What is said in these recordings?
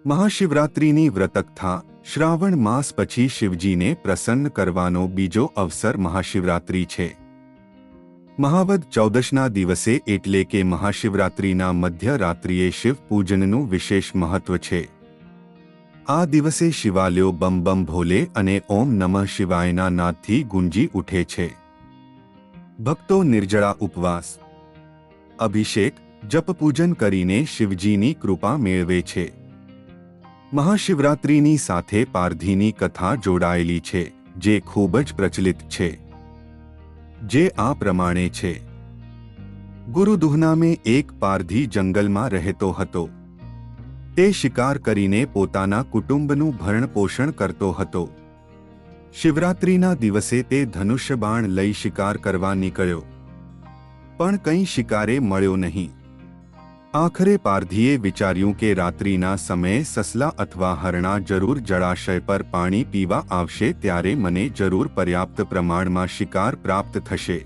મહાશિવરાત્રિની વ્રતકથા શ્રાવણ માસ પછી શિવજીને પ્રસન્ન કરવાનો બીજો અવસર મહાશિવરાત્રિ છે। મહાવદ ચૌદશના દિવસે એટલે કે મહાશિવરાત્રિના મધ્ય રાત્રિએ શિવ પૂજનનું વિશેષ મહત્વ છે। આ દિવસે શિવાલયો બમ બમ ભોલે અને ઓમ નમઃ શિવાયના નાદથી ગુંજી ઉઠે છે। ભક્તો નિર્જળા ઉપવાસ, અભિષેક, જપ પૂજન કરીને શિવજીની કૃપા મેળવે છે। મહાશિવરાત્રિની સાથે પારધીની કથા જોડાયેલી છે, જે ખૂબ જ પ્રચલિત છે, જે આ પ્રમાણે છે। ગુરુદુહ નામે એક પારધી જંગલમાં રહેતો હતો। તે શિકાર કરીને પોતાના કુટુંબનું ભરણ પોષણ કરતો હતો। શિવરાત્રિના દિવસે તે ધનુષ્ય બાણ લઈ શિકાર કરવા નીકળ્યો, પણ કંઈ શિકારે મળ્યો નહીં। આખરે પારધીએ વિચાર્યું કે રાત્રિના સમયે સસલા અથવા હરણા જરૂર જળાશય પર પાણી પીવા આવશે, ત્યારે મને જરૂર પર્યાપ્ત પ્રમાણમાં શિકાર પ્રાપ્ત થશે।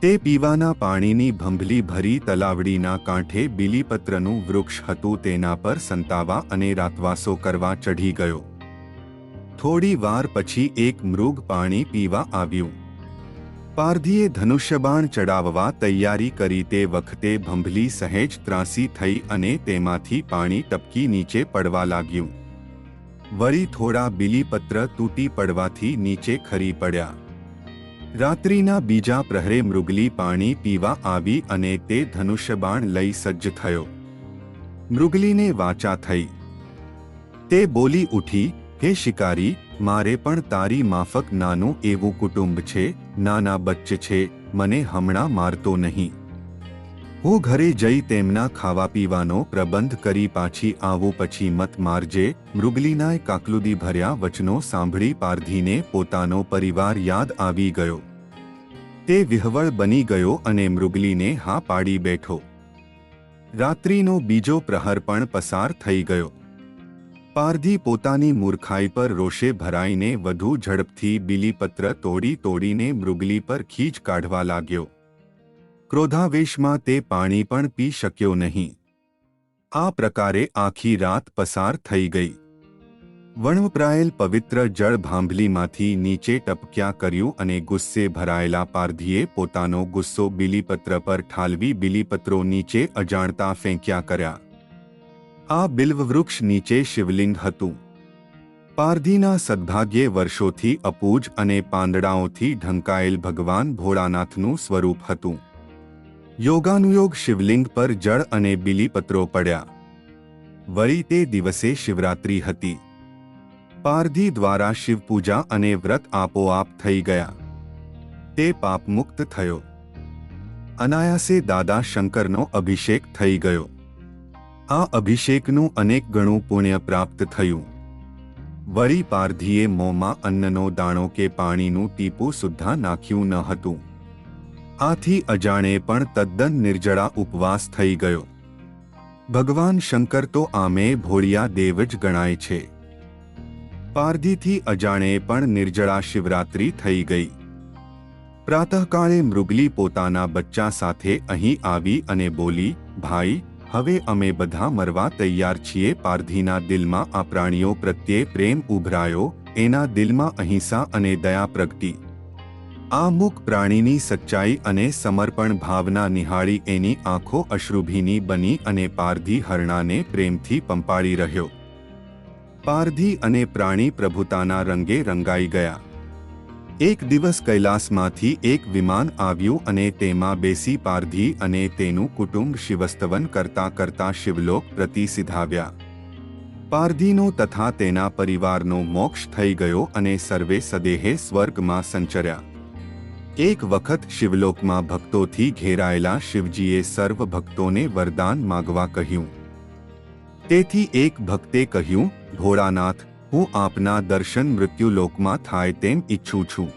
તે પીવાના પાણીની ભંભલી ભરી તલાવડીના કાંઠે બીલીપત્રનું વૃક્ષ હતું, તેના પર સંતાવા અને રાતવાસો કરવા ચઢી ગયો। થોડી વાર પછી એક મૃગ પાણી પીવા આવ્યું। પારધીએ ધનુષ્યબાણ ચડાવવા તૈયારી કરી તે વખતે ભંભલી સહેજ ત્રાંસી થઈ અને તેમાંથી પાણી ટપકી નીચે પડવા લાગ્યું। વળી થોડા બીલીપત્ર તૂટી પડવાથી નીચે ખરી પડ્યા। રાત્રિના બીજા પ્રહરે મૃગલી પાણી પીવા આવી અને તે ધનુષ્યબાણ લઈ સજ્જ થયો। મૃગલીને વાચા થઈ। તે બોલી ઉઠી, હે શિકારી, મારે પણ તારી માફક નાનું એવું કુટુંબ છે, નાના બચ્ચ છે, મને હમણાં મારતો નહીં। હું ઘરે જઈ તેમના ખાવા પીવાનો પ્રબંધ કરી પાછી આવું, પછી મત મારજે। મૃગલીના કાકલુદી ભર્યા વચનો સાંભળી પારધીને પોતાનો પરિવાર યાદ આવી ગયો। તે વિહવળ બની ગયો અને મૃગલીને હા પાડી બેઠો। રાત્રિનો બીજો પ્રહર પણ પસાર થઈ ગયો। પારધી પોતાની મૂર્ખાઈ પર રોષે ભરાઈને વધુ ઝડપથી બીલીપત્ર તોડી તોડીને મૃગલી પર ખીજ કાઢવા લાગ્યો। ક્રોધાવેશમાં તે પાણી પણ પી શક્યો નહીં। આ પ્રકારે આખી રાત પસાર થઈ ગઈ। વણવપરાયેલ પવિત્ર જળ ભાંભલીમાંથી નીચે ટપક્યા કર્યું અને ગુસ્સે ભરાયેલા પારધીએ પોતાનો ગુસ્સો બીલીપત્ર પર ઠાલવી બીલીપત્રો નીચે અજાણતા ફેંક્યા કર્યા। આ બિલ્વવૃક્ષ નીચે શિવલિંગ હતું। પારધીના સદભાગ્યે વર્ષોથી અપૂજ અને પાંદડાઓથી ઢંકાયેલ ભગવાન ભોળાનાથનું સ્વરૂપ હતું। યોગાનુયોગ શિવલિંગ પર જળ અને બીલીપત્રો પડ્યા। વળી તે દિવસે શિવરાત્રિ હતી। પારધી દ્વારા શિવપૂજા અને વ્રત આપોઆપ થઈ ગયા। તે પાપમુક્ત થયો। અનાયાસે દાદા શંકરનો અભિષેક થઈ ગયો। આ અભિષેકનું અનેક ગણું પુણ્ય પ્રાપ્ત થયું। વળી પારધીએ મોંમાં અન્નનો દાણો કે પાણીનું ટીપું સુદ્ધા નાખ્યું ન હતું। આથી અજાણે પણ તદ્દન નિર્જળા ઉપવાસ થઈ ગયો। ભગવાન શંકર તો આમે ભોળિયા દેવ જ ગણાય છે। પારધીથી અજાણે પણ નિર્જળા શિવરાત્રિ થઈ ગઈ। પ્રાતઃકાળે મૃગલી પોતાના બચ્ચા સાથે અહીં આવી અને બોલી, ભાઈ, હવે અમે બધા મરવા તૈયાર છીએ। પારધીના દિલમાં આ પ્રાણીઓ પ્રત્યે પ્રેમ ઉભરાયો। એના દિલમાં અહિંસા અને દયા પ્રગટી। આ મૂક પ્રાણીની સચ્ચાઈ અને સમર્પણ ભાવના નિહાળી એની આંખો અશ્રુભીની બની અને પારધી હરણાને પ્રેમથી પંપાળી રહ્યો। પારધી અને પ્રાણી પ્રભુતાના રંગે રંગાઈ ગયા। એક દિવસ કૈલાસમાંથી એક વિમાન આવ્યું અને તેમાં બેસી પારધી અને તેનું કુટુંબ શિવસ્તવન કરતા કરતા શિવલોક પ્રતિ સિધાવ્યા। પારધીનો તથા તેના પરિવારનો મોક્ષ થઈ ગયો અને સર્વે સદેહે સ્વર્ગમાં સંચર્યા। એક વખત શિવલોકમાં ભક્તોથી ઘેરાયેલા શિવજીએ સર્વ ભક્તોને વરદાન માગવા કહ્યું। તેથી એક ભક્તે કહ્યું, ભોળાનાથ, હું આપના દર્શન મૃત્યુલોકમાં થાય તેમ ઈચ્છું છું।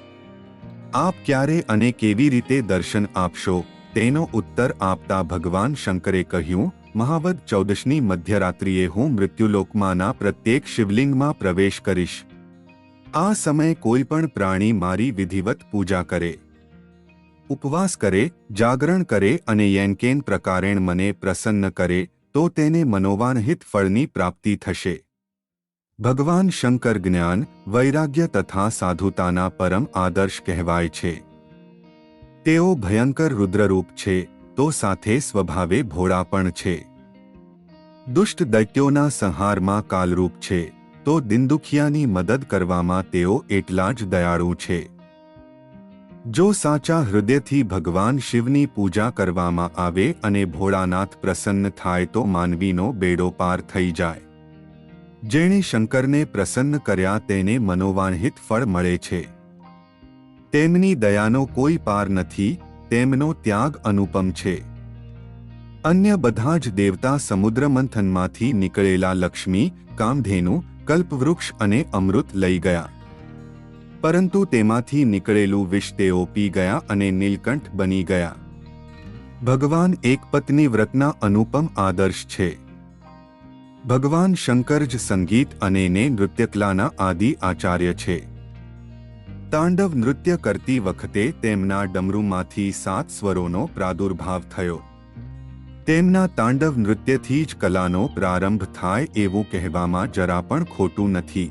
આપ ક્યારે અને કેવી રીતે દર્શન આપશો, તેનો ઉત્તર આપતા ભગવાન શંકરે કહ્યું, મહાવદ ચૌદશની મધ્યરાત્રિએ હું મૃત્યુલોકમાંના પ્રત્યેક શિવલિંગમાં પ્રવેશ કરીશ। આ સમયે કોઈ પણ પ્રાણી મારી વિધિવત પૂજા કરે, ઉપવાસ કરે, જાગરણ કરે અને યેનકેન પ્રકારેણ મને પ્રસન્ન કરે, તો તેને મનોવાંછિત ફળની પ્રાપ્તિ થશે. ભગવાન શંકર જ્ઞાન, વૈરાગ્ય તથા સાધુતાના પરમ આદર્શ કહેવાય છે. તેઓ ભયંકર રુદ્રરૂપ છે તો સાથે સ્વભાવે ભોળા પણ છે. દુષ્ટ દૈત્યોના સંહારમાં કાલરૂપ છે તો દીનદુખિયાની મદદ કરવામાં તેઓ એટલા જ દયાળુ છે. જો સાચા હૃદયથી ભગવાન શિવની પૂજા કરવામાં આવે અને ભોળાનાથ પ્રસન્ન થાય તો માનવીનો બેડો પાર થઈ જાય. જેણે શંકરને પ્રસન્ન કર્યા તેને મનોવાંછિત ફળ મળે છે. તેમની દયાનો કોઈ પાર નથી, તેમનો ત્યાગ અનુપમ છે. અન્ય બધા જ દેવતા સમુદ્ર મંથનમાંથી નીકળેલા લક્ષ્મી, કામધેનુ, કલ્પવૃક્ષ અને અમૃત લઈ ગયા, પરંતુ તેમાંથી નીકળેલું વિષ તેઓ પી ગયા અને નીલકંઠ બની ગયા. ભગવાન એકપત્ની વ્રતના અનુપમ આદર્શ છે. ભગવાન શંકર જ સંગીત અને નૃત્યકલાના આદિ આચાર્ય છે. તાંડવ નૃત્ય કરતી વખતે તેમના ડમરૂમાંથી 7 સ્વરોનો પ્રાદુર્ભાવ થયો. તેમના તાંડવ નૃત્યથી જ કલાનો પ્રારંભ થાય એવું કહેવામાં જરા પણ ખોટું નથી.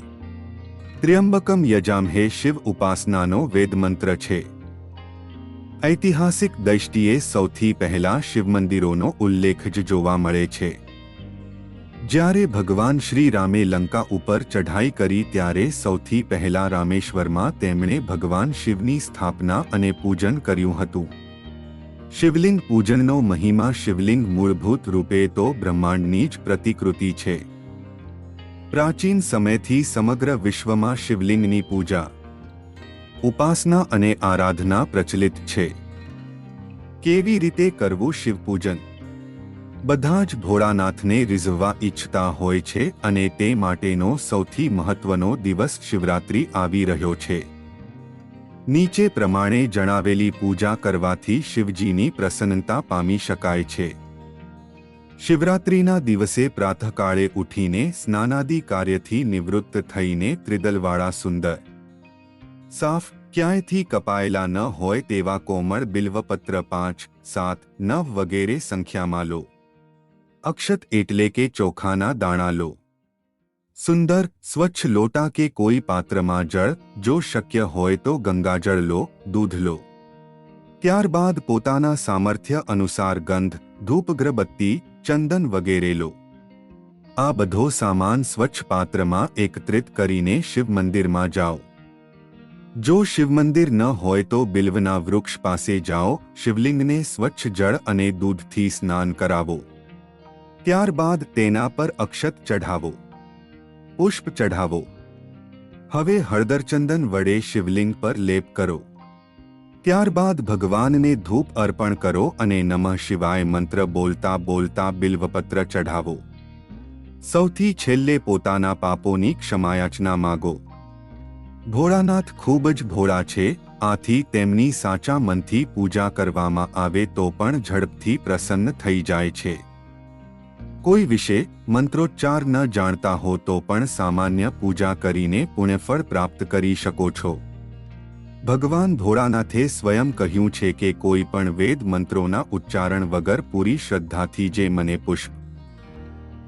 ત્ર્યંબકમ યજામહે શિવ ઉપાસનાનો વેદમંત્ર છે. ઐતિહાસિક દૃષ્ટિએ સૌથી પહેલા શિવમંદિરોનો ઉલ્લેખ જ જોવા મળે છે. જ્યારે ભગવાન શ્રી રામે લંકા ઉપર ચઢાઈ કરી ત્યારે સૌથી પહેલા રામેશ્વરમાં તેમણે ભગવાન શિવની સ્થાપના અને પૂજન કર્યું હતું. શિવલિંગ પૂજનનો મહિમા શિવલિંગ મૂળભૂત રૂપે તો બ્રહ્માંડની જ પ્રતિકૃતિ છે. પ્રાચીન સમયથી સમગ્ર વિશ્વમાં શિવલિંગની પૂજા, ઉપાસના અને આરાધના પ્રચલિત છે. કેવી રીતે કરવું શિવપૂજન? બધા જ ભોળાનાથને રીઝવવા ઈચ્છતા હોય છે અને તે માટેનો સૌથી મહત્વનો દિવસ શિવરાત્રિ આવી રહ્યો છે. નીચે પ્રમાણે જણાવેલી પૂજા કરવાથી શિવજીની પ્રસન્નતા પામી શકાય છે. શિવરાત્રિના દિવસે પ્રાતઃકાળે ઉઠીને સ્નાનાદિ કાર્યથી નિવૃત્ત થઈને ત્રિદલવાળા સુંદર, સાફ, ક્યાંયથી કપાયેલા ન હોય તેવા કોમળ બિલ્વપત્ર 5, 7, 9 વગેરે સંખ્યામાં લો. અક્ષત એટલે કે ચોખાના દાણા લો. સુંદર સ્વચ્છ લોટા કે કોઈ પાત્રમાં જળ, જો શક્ય હોય તો ગંગાજળ લો, દૂધ લો. ત્યારબાદ પોતાના સામર્થ્ય અનુસાર ગંધ, ધૂપ, અગરબત્તી, ચંદન વગેરે લો. આ બધો સામાન સ્વચ્છ પાત્રમાં એકત્રિત કરીને શિવ મંદિરમાં જાઓ. જો શિવમંદિર ન હોય તો બિલ્વના વૃક્ષ પાસે જાઓ, શિવલિંગને સ્વચ્છ જળ અને દૂધથી સ્નાન કરાવો. ત્યારબાદ તેના પર અક્ષત ચઢાવો, પુષ્પ ચઢાવો. હવે હળદરચંદન વડે શિવલિંગ પર લેપ કરો. ત્યારબાદ ભગવાનને ધૂપ અર્પણ કરો અને નમઃ શિવાય મંત્ર બોલતા બોલતા બિલ્વપત્ર ચઢાવો. સૌથી છેલ્લે પોતાના પાપોની ક્ષમાયાચના માગો. ભોળાનાથ ખૂબ જ ભોળા છે, આથી તેમની સાચા મનથી પૂજા કરવામાં આવે તો પણ ઝડપથી પ્રસન્ન થઈ જાય છે. કોઈ વિશે મંત્રોચ્ચાર ન જાણતા હો તો પણ સામાન્ય પૂજા કરીને પુણ્યફળ પ્રાપ્ત કરી શકો છો. ભગવાન ભોળાનાથે સ્વયં કહ્યું છે કે કોઈ પણ વેદ મંત્રોના ઉચ્ચારણ વગર પૂરી શ્રદ્ધાથી જે મને પુષ્પ,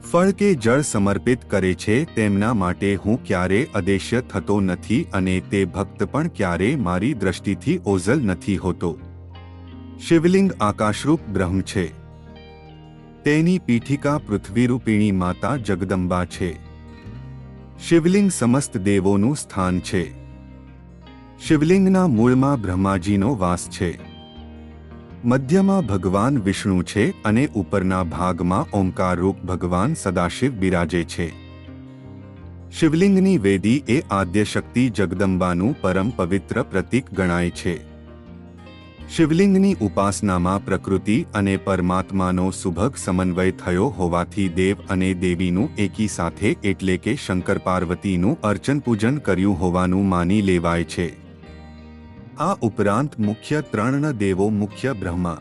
ફળ કે જળ સમર્પિત કરે છે તેમના માટે હું ક્યારે અદેશ્ય થતો નથી અને તે ભક્ત પણ ક્યારે મારી દ્રષ્ટિથી ઓઝલ નથી હોતો. શિવલિંગ આકાશરૂપ બ્રહ્મ છે. તેની પીઠિકા પૃથ્વીરૂપિણી માતા જગદંબા છે. શિવલિંગ સમસ્ત દેવોનું સ્થાન છે. શિવલિંગના મૂળમાં બ્રહ્માજીનો વાસ છે. મધ્યમાં ભગવાન વિષ્ણુ છે અને ઉપરના ભાગમાં ઓમકારરૂપ ભગવાન સદાશિવ બિરાજે છે. શિવલિંગની વેદી એ આદ્યશક્તિ જગદંબાનું પરમ પવિત્ર પ્રતીક ગણાય છે. શિવલિંગની ઉપાસનામાં પ્રકૃતિ અને પરમાત્માનો સુભગ સમન્વય થયો હોવાથી દેવ અને દેવીનું એકી સાથે એટલે કે શંકર પાર્વતીનું અર્ચન પૂજન કર્યું હોવાનું માની લેવાય છે. આ ઉપરાંત મુખ્ય 3 દેવો મુખ્ય બ્રહ્મા,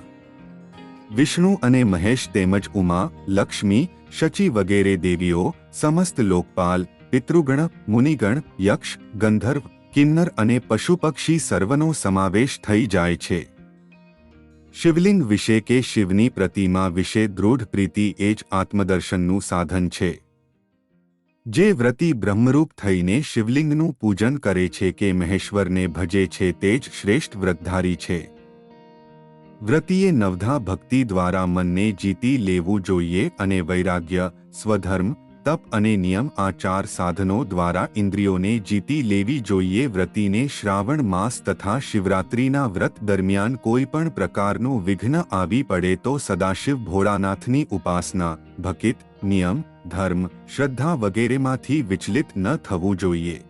વિષ્ણુ અને મહેશ તેમજ ઉમા, લક્ષ્મી, શચી વગેરે દેવીઓ, સમસ્ત લોકપાલ, પિતૃગણ, મુનિગણ, યક્ષ, ગંધર્વ, કિન્નર અને પશુ પક્ષી સર્વનો સમાવેશ થઈ જાય છે. શિવલિંગ વિશે કે શિવની પ્રતિમા વિશે દૃઢ પ્રીતિ એ જ આત્મદર્શનનું સાધન છે. જે વ્રતી બ્રહ્મરૂપ થઈને શિવલિંગનું પૂજન કરે છે કે મહેશ્વરને ભજે છે તે જ શ્રેષ્ઠ વ્રતધારી છે. વ્રતીએ નવધા ભક્તિ દ્વારા મનને જીતી લેવું જોઈએ અને વૈરાગ્ય, સ્વધર્મ, તપ અને નિયમ આ 4 સાધનો દ્વારા ઇન્દ્રિયોને જીતી લેવી જોઈએ. વ્રતીને શ્રાવણ માસ તથા શિવરાત્રિના વ્રત દરમિયાન કોઈ પણ પ્રકારનું વિઘ્ન આવી પડે તો સદાશિવ ભોળાનાથની ઉપાસના, ભક્તિ, નિયમ, ધર્મ, શ્રદ્ધા વગેરેમાંથી વિચલિત ન થવું જોઈએ.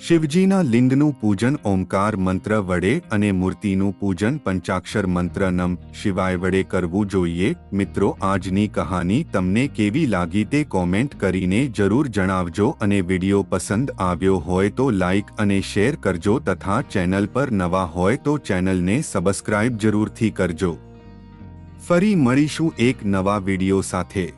શિવજીના લિંગનું પૂજન ઓમકાર મંત્ર વડે અને મૂર્તિનું પૂજન પંચાક્ષર મંત્ર નમ શિવાય વડે કરવું જોઈએ. મિત્રો, આજની કહાની તમને કેવી લાગી તે કોમેન્ટ કરીને જરૂર જણાવજો અને વિડિયો પસંદ આવ્યો હોય તો લાઈક અને શેર કરજો તથા ચેનલ પર નવા હોય તો ચેનલને સબસ્ક્રાઇબ જરૂરથી કરજો. ફરી મળીશું એક નવા વિડિયો સાથે.